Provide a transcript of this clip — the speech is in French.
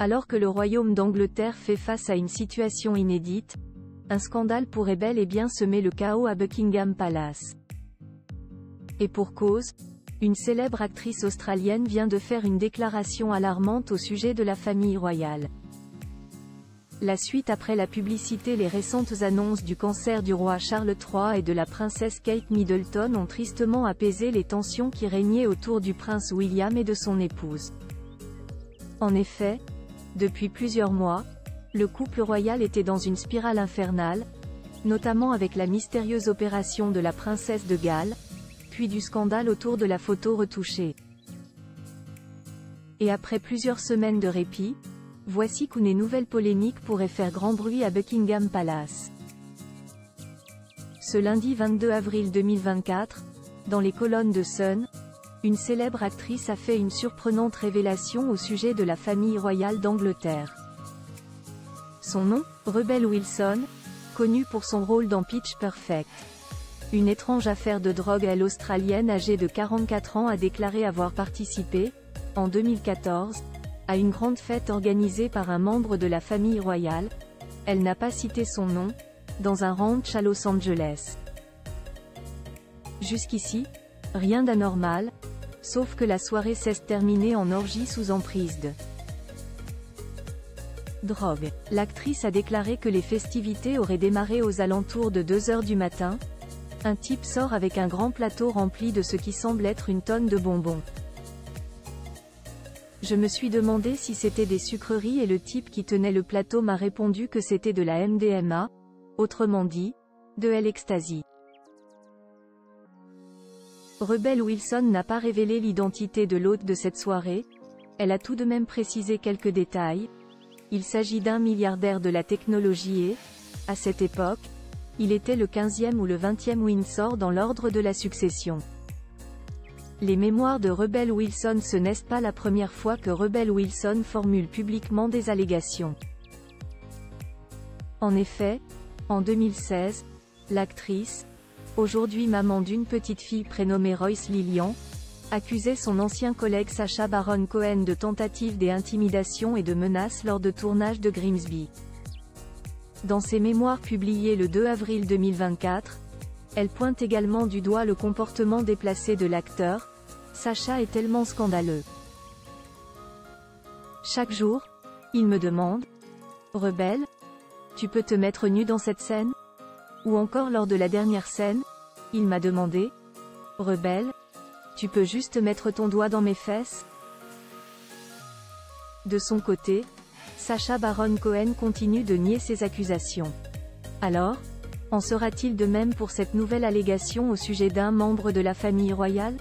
Alors que le royaume d'Angleterre fait face à une situation inédite, un scandale pourrait bel et bien semer le chaos à Buckingham Palace. Et pour cause, une célèbre actrice australienne vient de faire une déclaration alarmante au sujet de la famille royale. La suite après la publicité. Les récentes annonces du cancer du roi Charles III et de la princesse Kate Middleton ont tristement apaisé les tensions qui régnaient autour du prince William et de son épouse. En effet, depuis plusieurs mois, le couple royal était dans une spirale infernale, notamment avec la mystérieuse opération de la princesse de Galles, puis du scandale autour de la photo retouchée. Et après plusieurs semaines de répit, voici qu'une nouvelle polémique pourrait faire grand bruit à Buckingham Palace. Ce lundi 22 avril 2024, dans les colonnes de Sun, une célèbre actrice a fait une surprenante révélation au sujet de la famille royale d'Angleterre. Son nom, Rebel Wilson, connue pour son rôle dans Pitch Perfect. Une étrange affaire de drogue. L'Australienne âgée de 44 ans a déclaré avoir participé, en 2014, à une grande fête organisée par un membre de la famille royale. Elle n'a pas cité son nom, dans un ranch à Los Angeles. Jusqu'ici, rien d'anormal, sauf que la soirée s'est terminée en orgie sous emprise de drogue. L'actrice a déclaré que les festivités auraient démarré aux alentours de 2 h du matin. Un type sort avec un grand plateau rempli de ce qui semble être une tonne de bonbons. Je me suis demandé si c'était des sucreries et le type qui tenait le plateau m'a répondu que c'était de la MDMA, autrement dit, de l'ecstasy. Rebel Wilson n'a pas révélé l'identité de l'hôte de cette soirée. Elle a tout de même précisé quelques détails. Il s'agit d'un milliardaire de la technologie et, à cette époque, il était le 15e ou le 20e Windsor dans l'ordre de la succession. Les mémoires de Rebel Wilson. Ce n'est pas la première fois que Rebel Wilson formule publiquement des allégations. En effet, en 2016, l'actrice, aujourd'hui maman d'une petite fille prénommée Royce Lillian, accusait son ancien collègue Sacha Baron Cohen de tentatives d'intimidation et de menaces lors de tournage de Grimsby. Dans ses mémoires publiées le 2 avril 2024, elle pointe également du doigt le comportement déplacé de l'acteur. Sacha est tellement scandaleux. Chaque jour, il me demande « Rebel, tu peux te mettre nu dans cette scène ?» Ou encore lors de la dernière scène, il m'a demandé « Rebel, tu peux juste mettre ton doigt dans mes fesses ?» De son côté, Sacha Baron Cohen continue de nier ces accusations. Alors, en sera-t-il de même pour cette nouvelle allégation au sujet d'un membre de la famille royale ?